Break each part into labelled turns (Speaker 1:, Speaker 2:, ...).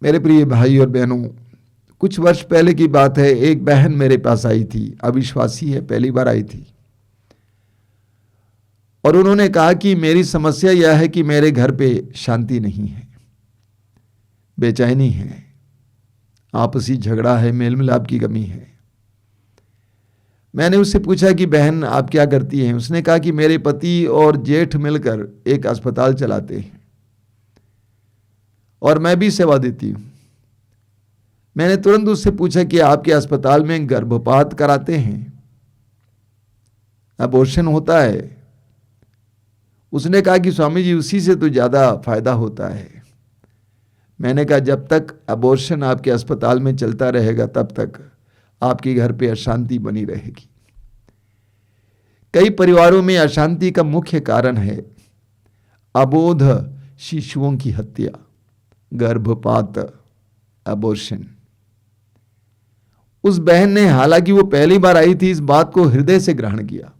Speaker 1: मेरे प्रिय भाई और बहनों, कुछ वर्ष पहले की बात है। एक बहन मेरे पास आई थी, अविश्वासी है, पहली बार आई थी। और उन्होंने कहा कि मेरी समस्या यह है कि मेरे घर पे शांति नहीं है, बेचैनी है, आपसी झगड़ा है, मेल मिलाप की कमी है। मैंने उससे पूछा कि बहन आप क्या करती हैं? उसने कहा कि मेरे पति और जेठ मिलकर एक अस्पताल चलाते हैं और मैं भी सेवा देती हूं। मैंने तुरंत उससे पूछा कि आपके अस्पताल में गर्भपात कराते हैं, अबॉर्शन होता है? उसने कहा कि स्वामी जी उसी से तो ज़्यादा फायदा होता है। मैंने कहा जब तक अबॉर्शन आपके अस्पताल में चलता रहेगा तब तक आपके घर पे अशांति बनी रहेगी। कई परिवारों में अशांति का मुख्य कारण है अबोध शिशुओं की हत्या, गर्भपात, अबॉर्शन। उस बहन ने, हालांकि वो पहली बार आई थी, इस बात को हृदय से ग्रहण किया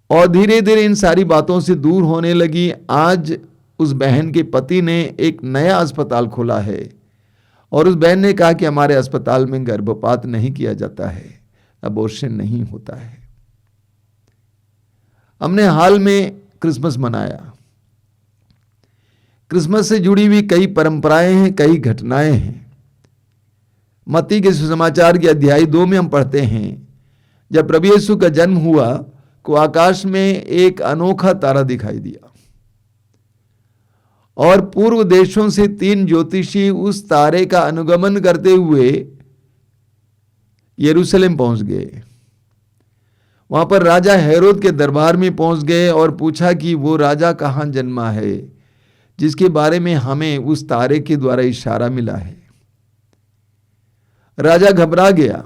Speaker 1: और धीरे धीरे इन सारी बातों से दूर होने लगी। आज उस बहन के पति ने एक नया अस्पताल खोला है और उस बहन ने कहा कि हमारे अस्पताल में गर्भपात नहीं किया जाता है, अबॉर्शन नहीं होता है। हमने हाल में क्रिसमस मनाया। क्रिसमस से जुड़ी हुई कई परंपराएं हैं, कई घटनाएं हैं। मत्ती के सुसमाचार के अध्याय 2 में हम पढ़ते हैं, जब प्रभु यीशु का जन्म हुआ को आकाश में एक अनोखा तारा दिखाई दिया और पूर्व देशों से 3 ज्योतिषी उस तारे का अनुगमन करते हुए यरूशलेम पहुंच गए। वहां पर राजा हेरोद के दरबार में पहुंच गए और पूछा कि वो राजा कहां जन्मा है जिसके बारे में हमें उस तारे के द्वारा इशारा मिला है। राजा घबरा गया।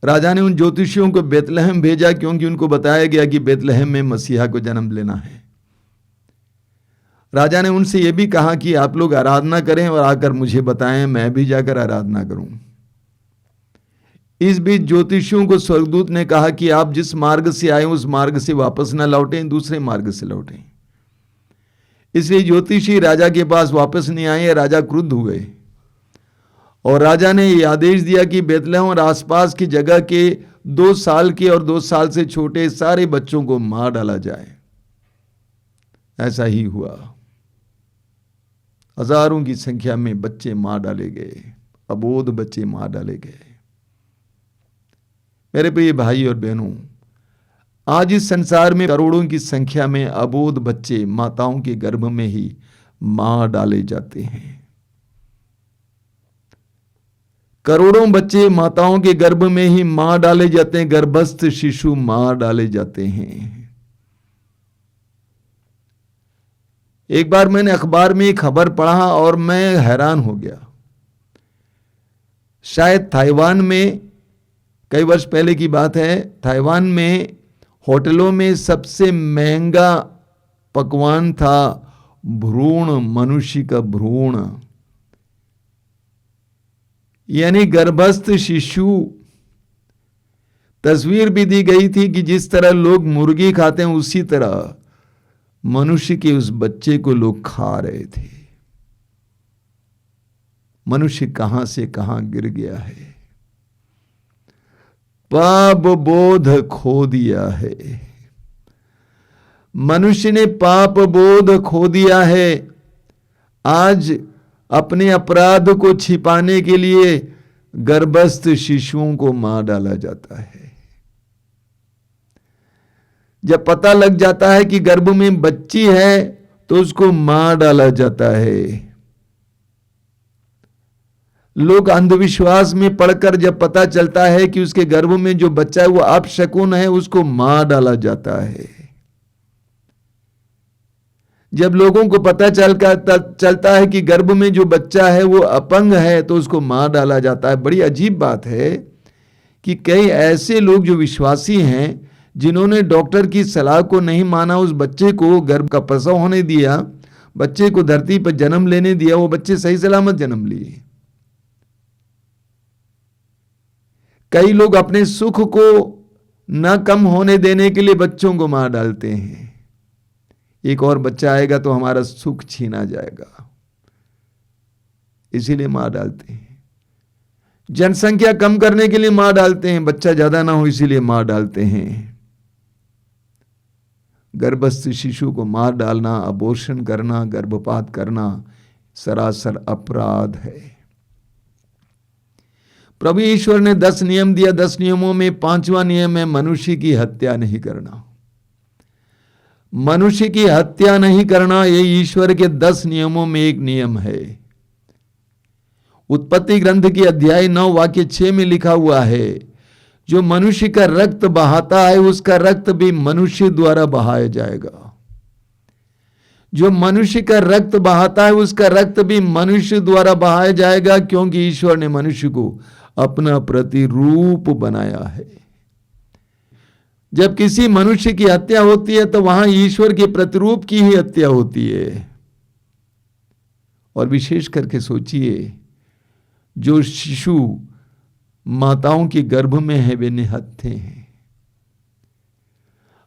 Speaker 1: राजा ने उन ज्योतिषियों को बेतलहम भेजा क्योंकि उनको बताया गया कि बेतलहम में मसीहा को जन्म लेना है। राजा ने उनसे यह भी कहा कि आप लोग आराधना करें और आकर मुझे बताएं, मैं भी जाकर आराधना करूं। इस बीच ज्योतिषियों को स्वर्गदूत ने कहा कि आप जिस मार्ग से आए उस मार्ग से वापस न लौटें, दूसरे मार्ग से लौटें। इसलिए ज्योतिषी राजा के पास वापस नहीं आए। राजा क्रुद्ध हुए और राजा ने यह आदेश दिया कि बेतलहम और आसपास की जगह के 2 साल के और 2 साल से छोटे सारे बच्चों को मार डाला जाए। ऐसा ही हुआ। हजारों की संख्या में बच्चे मार डाले गए, अबोध बच्चे मार डाले गए। मेरे प्रिय भाई और बहनों, आज इस संसार में करोड़ों की संख्या में अबोध बच्चे माताओं के गर्भ में ही मार डाले जाते हैं। करोड़ों बच्चे माताओं के गर्भ में ही मार डाले जाते हैं, गर्भस्थ शिशु मार डाले जाते हैं। एक बार मैंने अखबार में एक खबर पढ़ा और मैं हैरान हो गया। शायद ताइवान में, कई वर्ष पहले की बात है, ताइवान में होटलों में सबसे महंगा पकवान था भ्रूण, मनुष्य का भ्रूण, यानी गर्भस्थ शिशु। तस्वीर भी दी गई थी कि जिस तरह लोग मुर्गी खाते हैं उसी तरह मनुष्य के उस बच्चे को लोग खा रहे थे। मनुष्य कहां से कहां गिर गया है, पाप बोध खो दिया है। मनुष्य ने पाप बोध खो दिया है। आज अपने अपराध को छिपाने के लिए गर्भस्थ शिशुओं को मार डाला जाता है। जब पता लग जाता है कि गर्भ में बच्ची है तो उसको मार डाला जाता है। लोग अंधविश्वास में पड़कर जब पता चलता है कि उसके गर्भ में जो बच्चा है वो अपशकुन है, उसको मार डाला जाता है। जब लोगों को पता चलता है कि गर्भ में जो बच्चा है वो अपंग है तो उसको मार डाला जाता है। बड़ी अजीब बात है कि कई ऐसे लोग जो विश्वासी हैं, जिन्होंने डॉक्टर की सलाह को नहीं माना, उस बच्चे को गर्भ का प्रसव होने दिया, बच्चे को धरती पर जन्म लेने दिया, वो बच्चे सही सलामत जन्म लिए। कई लोग अपने सुख को न कम होने देने के लिए बच्चों को मार डालते हैं। एक और बच्चा आएगा तो हमारा सुख छीना जाएगा। इसीलिए मार डालते हैं। जनसंख्या कम करने के लिए मार डालते हैं, बच्चा ज्यादा ना हो इसीलिए मार डालते हैं। गर्भस्थ शिशु को मार डालना, अबॉर्शन करना, गर्भपात करना सरासर अपराध है। प्रभु ईश्वर ने 10 नियम दिया। 10 नियमों में 5वां नियम है मनुष्य की हत्या नहीं करना। मनुष्य की हत्या नहीं करना ये ईश्वर के 10 नियमों में एक नियम है। उत्पत्ति ग्रंथ की अध्याय 9 वाक्य 6 में लिखा हुआ है, जो मनुष्य का रक्त बहाता है उसका रक्त भी मनुष्य द्वारा बहाया जाएगा। जो मनुष्य का रक्त बहाता है उसका रक्त भी मनुष्य द्वारा बहाया जाएगा, क्योंकि ईश्वर ने मनुष्य को अपना प्रतिरूप बनाया है। जब किसी मनुष्य की हत्या होती है तो वहां ईश्वर के प्रतिरूप की ही हत्या होती है। और विशेष करके सोचिए, जो शिशु माताओं के गर्भ में है वे निहत्थे हैं,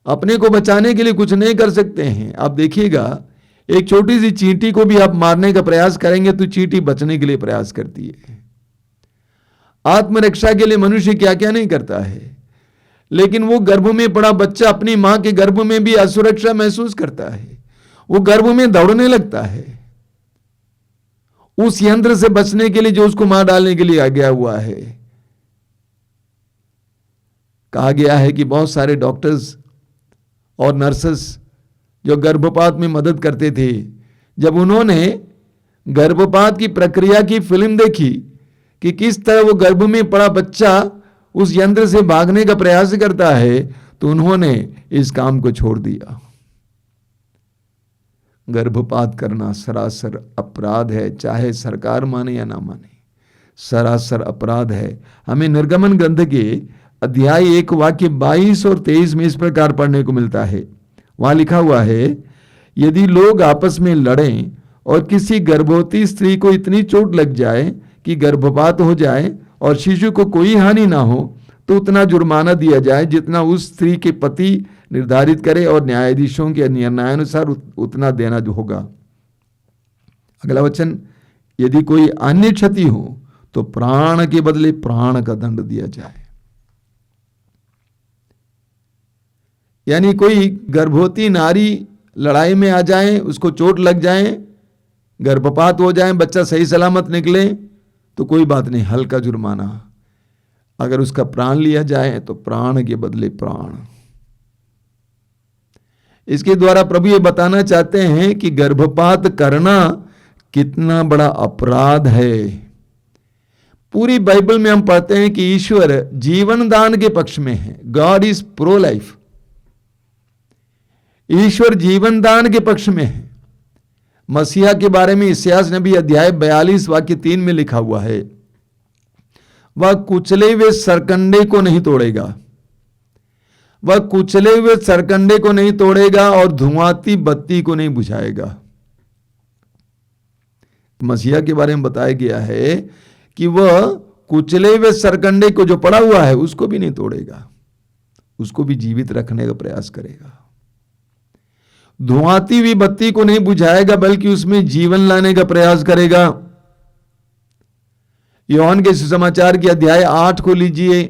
Speaker 1: अपने को बचाने के लिए कुछ नहीं कर सकते हैं। आप देखिएगा, एक छोटी सी चींटी को भी आप मारने का प्रयास करेंगे तो चींटी बचने के लिए प्रयास करती है। आत्मरक्षा के लिए मनुष्य क्या क्या नहीं करता है, लेकिन वो गर्भ में पड़ा बच्चा अपनी मां के गर्भ में भी असुरक्षा महसूस करता है। वो गर्भ में दौड़ने लगता है उस यंत्र से बचने के लिए जो उसको मार डालने के लिए आ गया हुआ है। कहा गया है कि बहुत सारे डॉक्टर्स और नर्सेस जो गर्भपात में मदद करते थे, जब उन्होंने गर्भपात की प्रक्रिया की फिल्म देखी कि किस तरह वो गर्भ में पड़ा बच्चा उस यंत्र से भागने का प्रयास करता है, तो उन्होंने इस काम को छोड़ दिया। गर्भपात करना सरासर अपराध है, चाहे सरकार माने या ना माने, सरासर अपराध है। हमें निर्गमन ग्रंथ के अध्याय 1 वाक्य 22 और 23 में इस प्रकार पढ़ने को मिलता है। वहां लिखा हुआ है, यदि लोग आपस में लड़ें और किसी गर्भवती स्त्री को इतनी चोट लग जाए कि गर्भपात हो जाए और शिशु को कोई हानि ना हो, तो उतना जुर्माना दिया जाए जितना उस स्त्री के पति निर्धारित करे, और न्यायाधीशों के निर्णयानुसार उतना देना जो होगा। अगला वचन, यदि कोई अन्य क्षति हो तो प्राण के बदले प्राण का दंड दिया जाए। यानी कोई गर्भवती नारी लड़ाई में आ जाए, उसको चोट लग जाए, गर्भपात हो जाए, बच्चा सही सलामत निकले तो कोई बात नहीं, हल्का जुर्माना। अगर उसका प्राण लिया जाए तो प्राण के बदले प्राण। इसके द्वारा प्रभु ये बताना चाहते हैं कि गर्भपात करना कितना बड़ा अपराध है। पूरी बाइबल में हम पढ़ते हैं कि ईश्वर जीवन दान के पक्ष में है। God is pro life. ईश्वर जीवन दान के पक्ष में है। मसीहा के बारे में इस्यास नबी अध्याय 42 वाक्य 3 में लिखा हुआ है, वह कुचले हुए सरकंडे को नहीं तोड़ेगा, वह कुचले हुए सरकंडे को नहीं तोड़ेगा और धुआंती बत्ती को नहीं बुझाएगा। मसीहा के बारे में बताया गया है कि वह कुचले हुए सरकंडे को जो पड़ा हुआ है उसको भी नहीं तोड़ेगा, उसको भी जीवित रखने का प्रयास करेगा। धुआंती हुई बत्ती को नहीं बुझाएगा, बल्कि उसमें जीवन लाने का प्रयास करेगा। यूहन्ना के सुसमाचार के अध्याय 8 को लीजिए।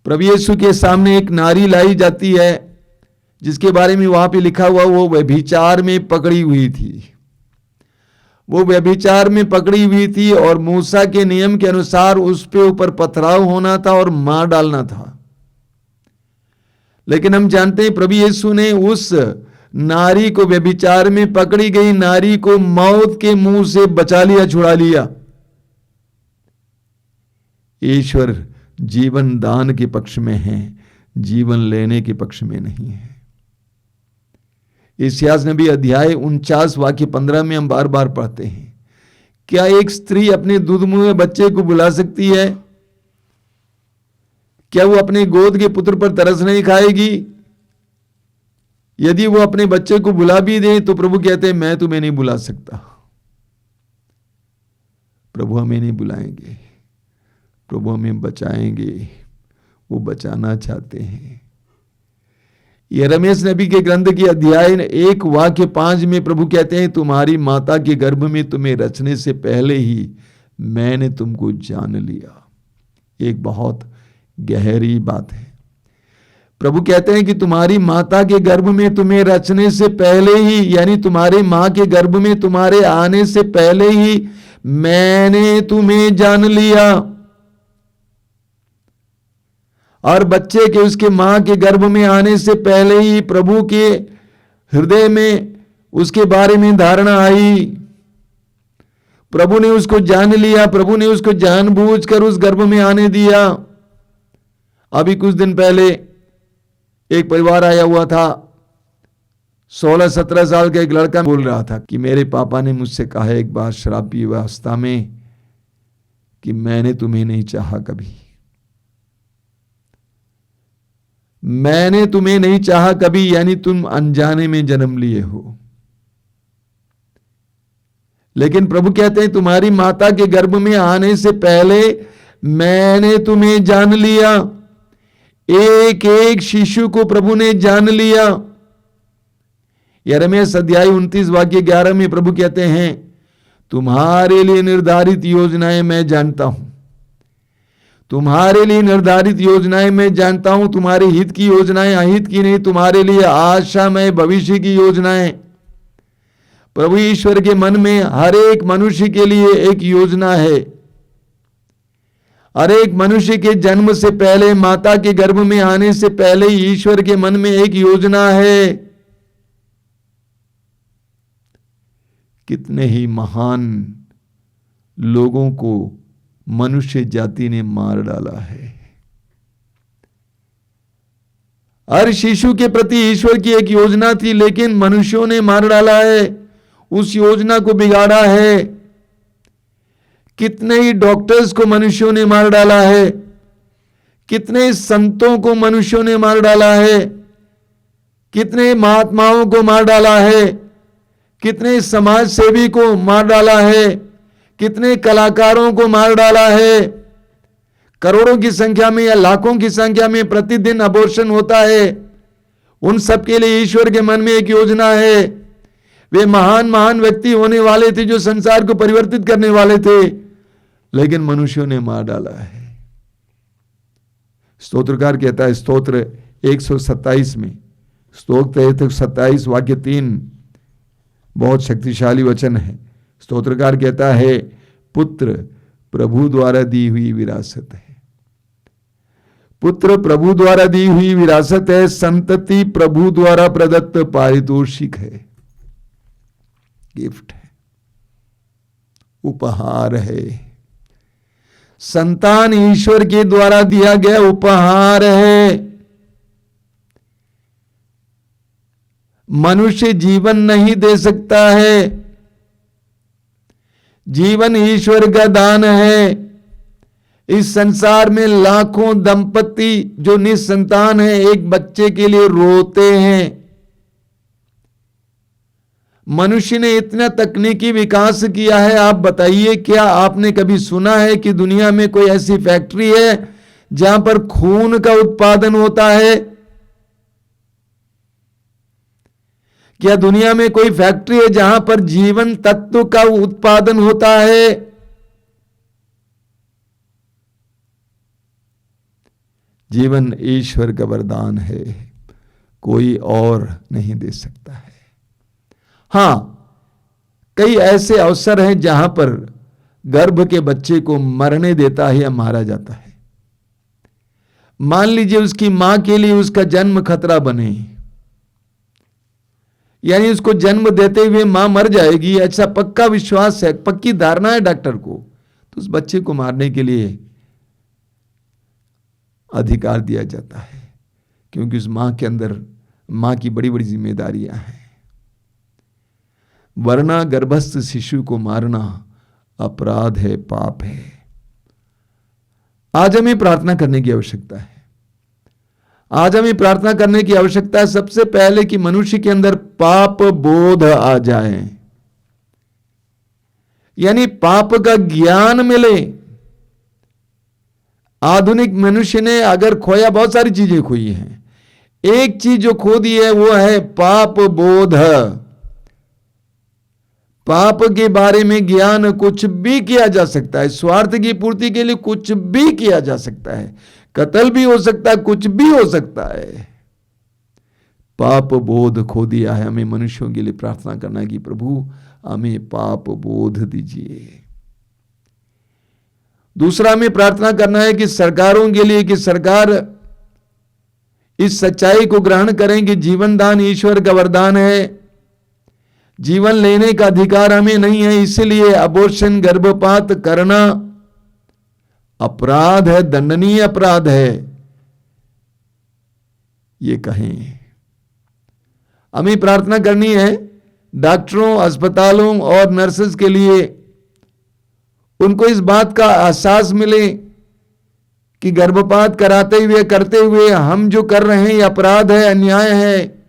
Speaker 1: प्रभु यीशु के सामने एक नारी लाई जाती है, जिसके बारे में वहां पे लिखा हुआ वो व्यभिचार में पकड़ी हुई थी। वो व्यभिचार में पकड़ी हुई थी और मूसा के नियम के अनुसार उस पे ऊपर पथराव होना था और मार डालना था। लेकिन हम जानते हैं प्रभु यीशु ने उस नारी को, व्यभिचार में पकड़ी गई नारी को मौत के मुंह से बचा लिया, छुड़ा लिया। ईश्वर जीवन दान के पक्ष में है, जीवन लेने के पक्ष में नहीं है। इस्यास नबी अध्याय 49 वाक्य 15 में हम बार बार पढ़ते हैं, क्या एक स्त्री अपने दूध मुंह बच्चे को बुला सकती है? क्या वो अपने गोद के पुत्र पर तरस नहीं खाएगी? यदि वो अपने बच्चे को बुला भी दे तो प्रभु कहते हैं मैं तुम्हें नहीं बुला सकता। प्रभु हमें नहीं बुलाएंगे, प्रभु हमें बचाएंगे, वो बचाना चाहते हैं। यिर्मयाह नबी के ग्रंथ की अध्याय 1 वाक्य 5 में प्रभु कहते हैं, तुम्हारी माता के गर्भ में तुम्हें रचने से पहले ही मैंने तुमको जान लिया। एक बहुत गहरी बात है। प्रभु कहते हैं कि तुम्हारी माता के गर्भ में तुम्हें रचने से पहले ही, यानी तुम्हारे मां के गर्भ में तुम्हारे आने से पहले ही मैंने तुम्हें जान लिया। और बच्चे के उसके मां के गर्भ में आने से पहले ही प्रभु के हृदय में उसके बारे में धारणा आई। प्रभु ने उसको जान लिया, प्रभु ने उसको जानबूझकर उस गर्भ में आने दिया। अभी कुछ दिन पहले एक परिवार आया हुआ था, 16-17 साल का एक लड़का बोल रहा था कि मेरे पापा ने मुझसे कहा एक बार शराब पी अवस्था में कि मैंने तुम्हें नहीं चाहा कभी, मैंने तुम्हें नहीं चाहा कभी, यानी तुम अनजाने में जन्म लिए हो। लेकिन प्रभु कहते हैं तुम्हारी माता के गर्भ में आने से पहले मैंने तुम्हें जान लिया। एक एक शिशु को प्रभु ने जान लिया। यिर्मयाह अध्याय 29 वाक्य 11 में प्रभु कहते हैं, तुम्हारे लिए निर्धारित योजनाएं मैं जानता हूं, तुम्हारे लिए निर्धारित योजनाएं मैं जानता हूं, तुम्हारे हित की योजनाएं अहित की नहीं, तुम्हारे लिए आशामय भविष्य की योजनाएं। प्रभु ईश्वर के मन में हर एक मनुष्य के लिए एक योजना है। हर एक मनुष्य के जन्म से पहले, माता के गर्भ में आने से पहले ईश्वर के मन में एक योजना है। कितने ही महान लोगों को मनुष्य जाति ने मार डाला है। हर शिशु के प्रति ईश्वर की एक योजना थी, लेकिन मनुष्यों ने मार डाला है, उस योजना को बिगाड़ा है। कितने ही डॉक्टर्स को मनुष्यों ने मार डाला है, कितने संतों को मनुष्यों ने मार डाला है, कितने महात्माओं को मार डाला है, कितने समाज सेवी को मार डाला है, कितने कलाकारों को मार डाला है। करोड़ों की संख्या में या लाखों की संख्या में प्रतिदिन अबॉर्शन होता है। उन सब के लिए ईश्वर के मन में एक योजना है। वे महान महान व्यक्ति होने वाले थे जो संसार को परिवर्तित करने वाले थे, लेकिन मनुष्यों ने मार डाला है। स्तोत्रकार कहता है स्तोत्र 127 में, स्तोत्र 127 वाक्य 3 बहुत शक्तिशाली वचन है। स्तोत्रकार कहता है, पुत्र प्रभु द्वारा दी हुई विरासत है, पुत्र प्रभु द्वारा दी हुई विरासत है, संतति प्रभु द्वारा प्रदत्त पारितोषिक है, गिफ्ट है, उपहार है। संतान ईश्वर के द्वारा दिया गया उपहार है। मनुष्य जीवन नहीं दे सकता है, जीवन ईश्वर का दान है। इस संसार में लाखों दंपति जो निसंतान है एक बच्चे के लिए रोते हैं। मनुष्य ने इतना तकनीकी विकास किया है, आप बताइए क्या आपने कभी सुना है कि दुनिया में कोई ऐसी फैक्ट्री है जहां पर खून का उत्पादन होता है? क्या दुनिया में कोई फैक्ट्री है जहां पर जीवन तत्व का उत्पादन होता है? जीवन ईश्वर का वरदान है, कोई और नहीं दे सकता है। हां, कई ऐसे अवसर हैं जहां पर गर्भ के बच्चे को मरने देता है या मारा जाता है। मान लीजिए उसकी मां के लिए उसका जन्म खतरा बने, यानी उसको जन्म देते हुए मां मर जाएगी, ऐसा पक्का विश्वास है, पक्की धारणा है डॉक्टर को, तो उस बच्चे को मारने के लिए अधिकार दिया जाता है, क्योंकि उस मां के अंदर मां की बड़ी बड़ी जिम्मेदारियां हैं। वरना गर्भस्थ शिशु को मारना अपराध है, पाप है। आज हमें प्रार्थना करने की आवश्यकता है। आज हमें प्रार्थना करने की आवश्यकता है सबसे पहले कि मनुष्य के अंदर पाप बोध आ जाए, यानी पाप का ज्ञान मिले। आधुनिक मनुष्य ने अगर खोया, बहुत सारी चीजें खोई हैं, एक चीज जो खो दी है वो है पाप बोध। पाप के बारे में ज्ञान कुछ भी किया जा सकता है, स्वार्थ की पूर्ति के लिए कुछ भी किया जा सकता है, कत्ल भी हो सकता है, कुछ भी हो सकता है। पाप बोध खो दिया है। हमें मनुष्यों के लिए प्रार्थना करना है कि प्रभु हमें पाप बोध दीजिए। दूसरा हमें प्रार्थना करना है कि सरकारों के लिए, कि सरकार इस सच्चाई को ग्रहण करें कि जीवन दान ईश्वर का वरदान है, जीवन लेने का अधिकार हमें नहीं है, इसलिए अबॉर्शन गर्भपात करना अपराध है, दंडनीय अपराध है, ये कहें। हमें प्रार्थना करनी है डॉक्टरों, अस्पतालों और नर्सेस के लिए, उनको इस बात का एहसास मिले कि गर्भपात कराते हुए, करते हुए हम जो कर रहे हैं ये अपराध है, अन्याय है,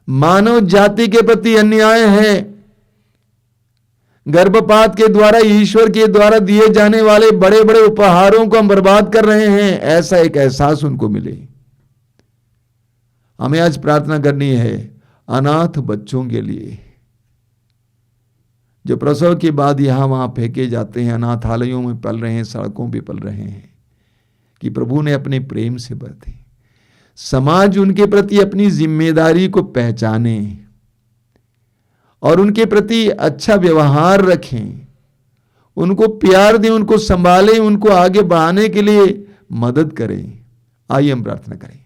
Speaker 1: मानव जाति के प्रति अन्याय है। गर्भपात के द्वारा, ईश्वर के द्वारा दिए जाने वाले बड़े बड़े उपहारों को हम बर्बाद कर रहे हैं, ऐसा एक एहसास उनको मिले। हमें आज प्रार्थना करनी है अनाथ बच्चों के लिए, जो प्रसव के बाद यहां वहां फेंके जाते हैं, अनाथालयों में पल रहे हैं, सड़कों पे पल रहे हैं, कि प्रभु ने अपने प्रेम से बरते। समाज उनके प्रति अपनी जिम्मेदारी को पहचाने और उनके प्रति अच्छा व्यवहार रखें, उनको प्यार दें, उनको संभालें, उनको आगे बढ़ाने के लिए मदद करें। आइए हम प्रार्थना करें।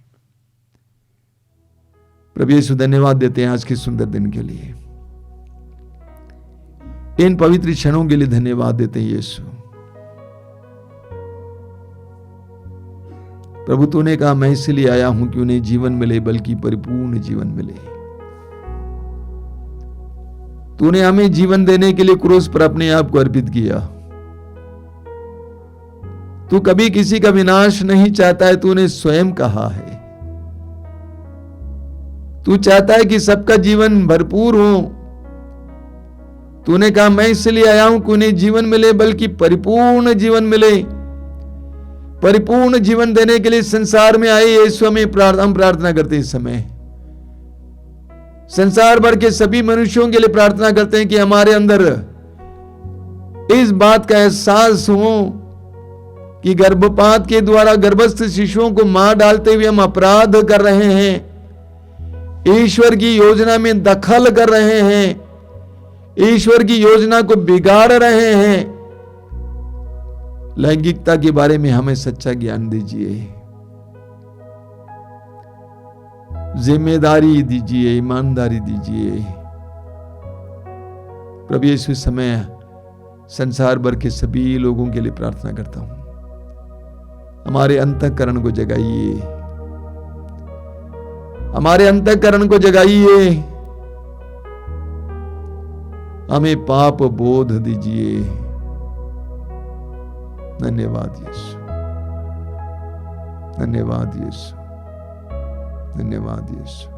Speaker 1: प्रभु यीशु धन्यवाद देते हैं आज के सुंदर दिन के लिए, इन पवित्र क्षणों के लिए धन्यवाद देते हैं यीशु। प्रभु तूने कहा मैं इसलिए आया हूं कि उन्हें जीवन मिले, बल्कि परिपूर्ण जीवन मिले। तूने हमें जीवन देने के लिए क्रूस पर अपने आप को अर्पित किया। तू कभी किसी का विनाश नहीं चाहता है, तूने स्वयं कहा है। तू चाहता है कि सबका जीवन भरपूर हो। तूने कहा मैं इसलिए आया हूं कि उन्हें जीवन मिले, बल्कि परिपूर्ण जीवन मिले। परिपूर्ण जीवन देने के लिए संसार में आए यीशु, हम प्रार्थना करते हैं इस समय संसार भर के सभी मनुष्यों के लिए प्रार्थना करते हैं कि हमारे अंदर इस बात का एहसास हो कि गर्भपात के द्वारा गर्भस्थ शिशुओं को मार डालते हुए हम अपराध कर रहे हैं, ईश्वर की योजना में दखल कर रहे हैं, ईश्वर की योजना को बिगाड़ रहे हैं। लैंगिकता के बारे में हमें सच्चा ज्ञान दीजिए, जिम्मेदारी दीजिए, ईमानदारी दीजिए। प्रभु यीशु समय संसार भर के सभी लोगों के लिए प्रार्थना करता हूं, हमारे अंतःकरण को जगाइए, हमारे अंतःकरण को जगाइए, हमें पाप बोध दीजिए। धन्यवाद यीशु, धन्यवाद यीशु, धन्यवाद यीशु।